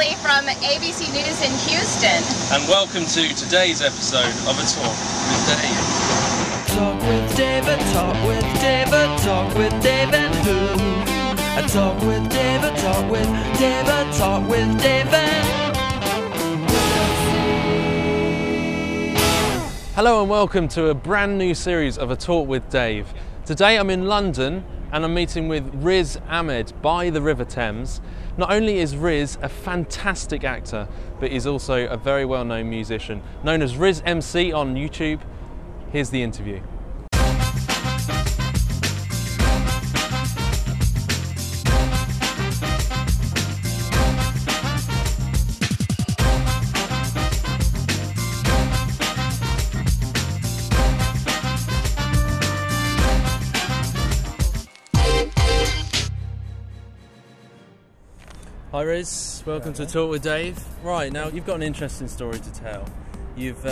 directly from ABC News in Houston. And welcome to today's episode of A Talk with Dave. Talk with David, talk with David, talk with David who? A talk with David, talk with David, talk with David. Hello and welcome to a brand new series of A Talk with Dave. Today I'm in London and I'm meeting with Riz Ahmed by the River Thames. Not only is Riz a fantastic actor, but he's also a very well-known musician, known as RizMC on YouTube. Here's the interview. Hi Riz, welcome to Talk with Dave. Right, now you've got an interesting story to tell. You've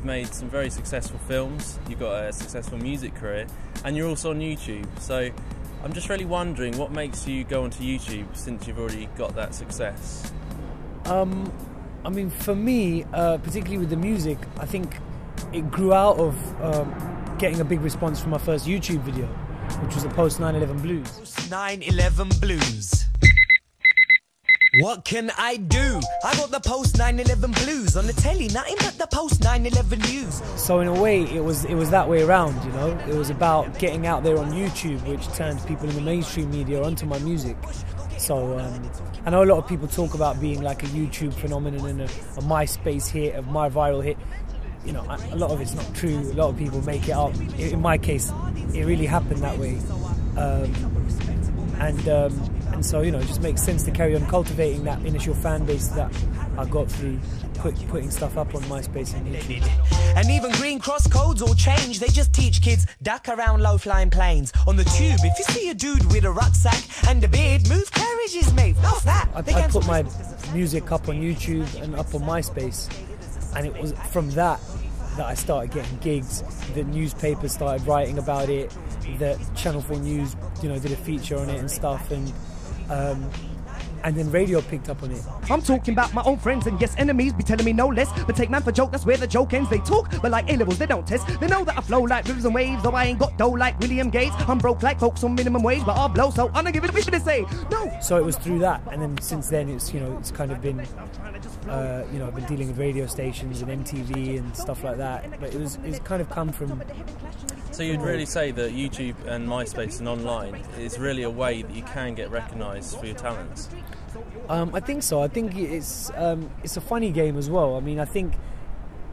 made some very successful films, you've got a successful music career, and you're also on YouTube. So I'm just really wondering what makes you go onto YouTube since you've already got that success? I mean, for me, particularly with the music, I think it grew out of getting a big response from my first YouTube video, which was the Post 9/11 Blues. Post 9/11 Blues. What can I do? I got the Post 9/11 Blues on the telly, nothing but the Post 9/11 news. So in a way, it was that way around, you know. It was about getting out there on YouTube, which turned people in the mainstream media onto my music. So I know a lot of people talk about being like a YouTube phenomenon and a MySpace hit, a my viral hit. You know, a lot of it's not true. A lot of people make it up. In my case, it really happened that way. And so, you know, it just makes sense to carry on cultivating that initial fan base that I got through putting stuff up on MySpace and YouTube. And even Green Cross codes all change. They just teach kids duck around low-flying planes. On the tube, if you see a dude with a rucksack and a beard, move carriages, mate. Off that. I put my music up on YouTube and up on MySpace, and it was from that I started getting gigs. The newspapers started writing about it. The Channel 4 News, you know, did a feature on it and stuff, and then radio picked up on it. I'm talking about my own friends and yes, enemies be telling me no less. But take man for joke, that's where the joke ends. They talk, but like A-levels, they don't test. They know that I flow like rivers and waves, though I ain't got dough like William Gates. I'm broke like folks on minimum wage, but I'll blow, so I don't give it a wish to say no. So it was through that, and then since then it's, you know, it's kind of been, you know, I've been dealing with radio stations and MTV and stuff like that. But it's kind of come from. So you'd really say that YouTube and MySpace and online is really a way that you can get recognised for your talents? I think so. I think it's a funny game as well. I mean, I think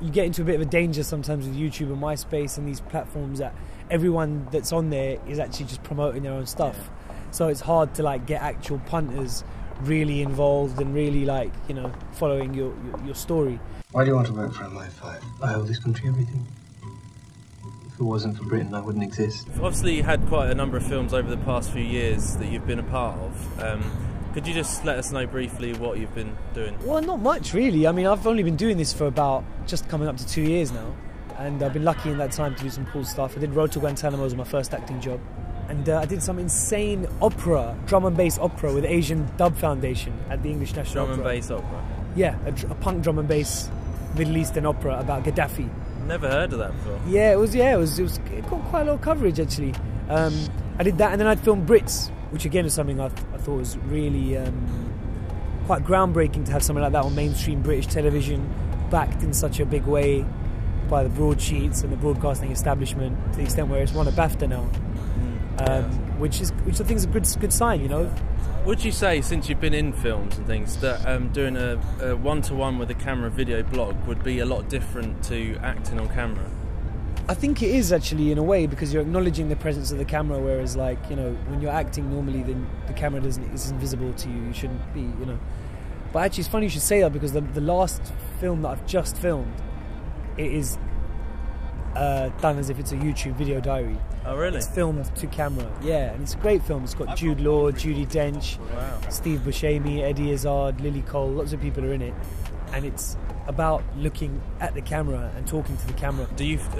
you get into a bit of a danger sometimes with YouTube and MySpace and these platforms that everyone that's on there is actually just promoting their own stuff. So it's hard to like get actual punters really involved and really like, you know, following your story. Why do you want to work for MI5? I owe this country everything. If it wasn't for Britain, I wouldn't exist. Obviously you had quite a number of films over the past few years that you've been a part of. Could you just let us know briefly what you've been doing? Well, not much really. I mean, I've only been doing this for about just coming up to 2 years now, and I've been lucky in that time to do some cool stuff. I did Road to Guantanamo as my first acting job, and I did some insane opera, drum and bass opera with Asian Dub Foundation at the English National Opera. Drum and bass opera? Yeah, a punk drum and bass Middle Eastern opera about Gaddafi. Never heard of that before. It got quite a lot of coverage actually. I did that, and then I'd filmed Brits, which again is something I thought was really quite groundbreaking to have something like that on mainstream British television, backed in such a big way by the broadsheets and the broadcasting establishment, to the extent where it's won a BAFTA now, which I think is a good sign, you know. Would you say, since you've been in films and things, that doing a one-to-one with a camera video blog would be a lot different to acting on camera? I think it is actually, in a way, because you're acknowledging the presence of the camera, whereas, like, you know, when you're acting normally, then the camera isn't visible to you. You shouldn't be, you know. But actually, it's funny you should say that, because the last film that I've just filmed, it is done as if it's a YouTube video diary. Oh, really? It's filmed to camera, yeah, and it's a great film. It's got Jude Law, Judi Dench, Steve Buscemi, Eddie Izzard, Lily Cole, lots of people are in it, and it's about looking at the camera and talking to the camera.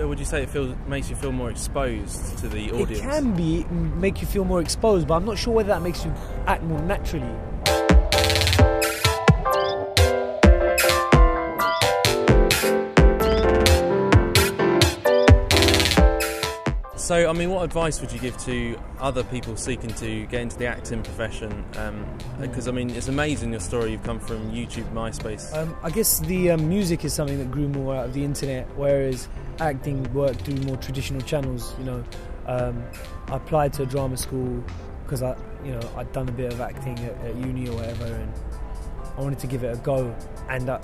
Would you say it makes you feel more exposed to the audience? It can make you feel more exposed, but I'm not sure whether that makes you act more naturally. So, I mean, what advice would you give to other people seeking to get into the acting profession? Because, I mean, it's amazing your story. You've come from YouTube, MySpace. I guess the music is something that grew more out of the internet, whereas acting worked through more traditional channels. You know, I applied to a drama school because I'd done a bit of acting at uni or whatever, and I wanted to give it a go. And I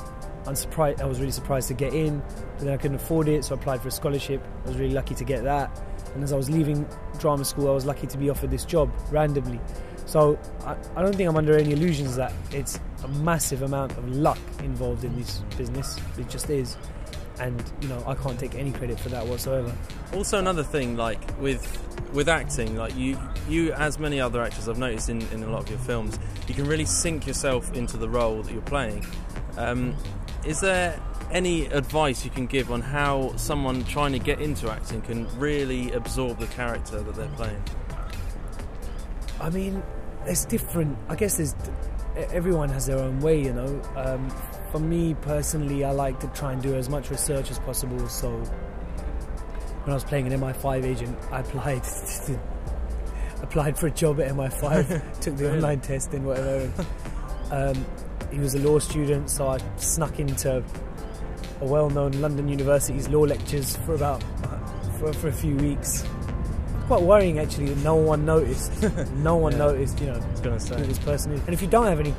was really surprised to get in, but then I couldn't afford it, so I applied for a scholarship. I was really lucky to get that. And as I was leaving drama school, I was lucky to be offered this job randomly. So I don't think I'm under any illusions that it's a massive amount of luck involved in this business. It just is. And, you know, I can't take any credit for that whatsoever. Also, another thing, like with acting, like you as many other actors I've noticed in a lot of your films, you can really sink yourself into the role that you're playing. Is there any advice you can give on how someone trying to get into acting can really absorb the character that they're playing? I mean, it's different. I guess everyone has their own way, you know. For me personally, I like to try and do as much research as possible. So when I was playing an MI5 agent, I applied for a job at MI5, took the online test and whatever. He was a law student, so I snuck into a well-known London University's law lectures for a few weeks. Quite worrying actually that no one noticed. No one noticed, you know, who this person is. And if you don't have any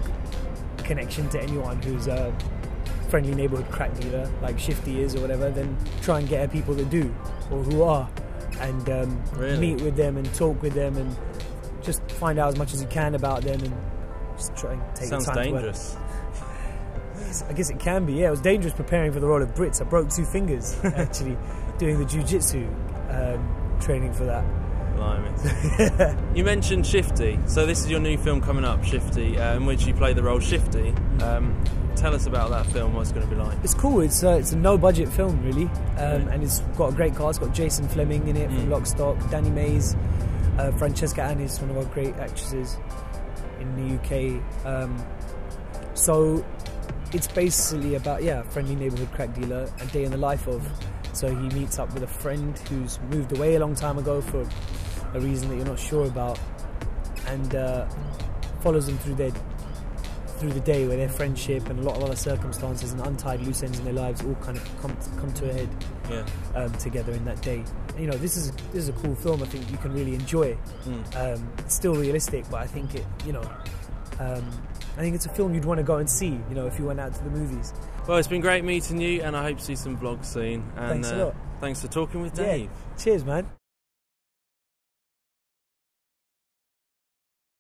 connection to anyone who's a friendly neighbourhood crack dealer like Shifty is or whatever, then try and get at people that do or who are, and meet with them and talk with them and just find out as much as you can about them and just try and take Sounds the time dangerous. to work. I guess it can be, yeah. It was dangerous preparing for the role of Brits. I broke 2 fingers actually doing the jiu-jitsu training for that. Blimey. You mentioned Shifty, so this is your new film coming up, Shifty, in which you play the role Shifty. Tell us about that film, what it's going to be like. It's cool, it's a no-budget film really, and it's got a great cast. It's got Jason Fleming in it from Lock, Stock, Danny Mays, Francesca Annis, one of our great actresses in the UK. So it's basically about, a friendly neighbourhood crack dealer, a day in the life of. So he meets up with a friend who's moved away a long time ago for a reason that you're not sure about, and follows them through the day where their friendship and a lot of other circumstances and untied loose ends in their lives all kind of come to a head together in that day. And, you know, this is a cool film. I think you can really enjoy. It's still realistic, but I think I think it's a film you'd want to go and see, you know, if you went out to the movies. Well, it's been great meeting you, and I hope to see some vlogs soon. And, thanks a lot. Thanks for talking with Dave. Yeah. Cheers, man.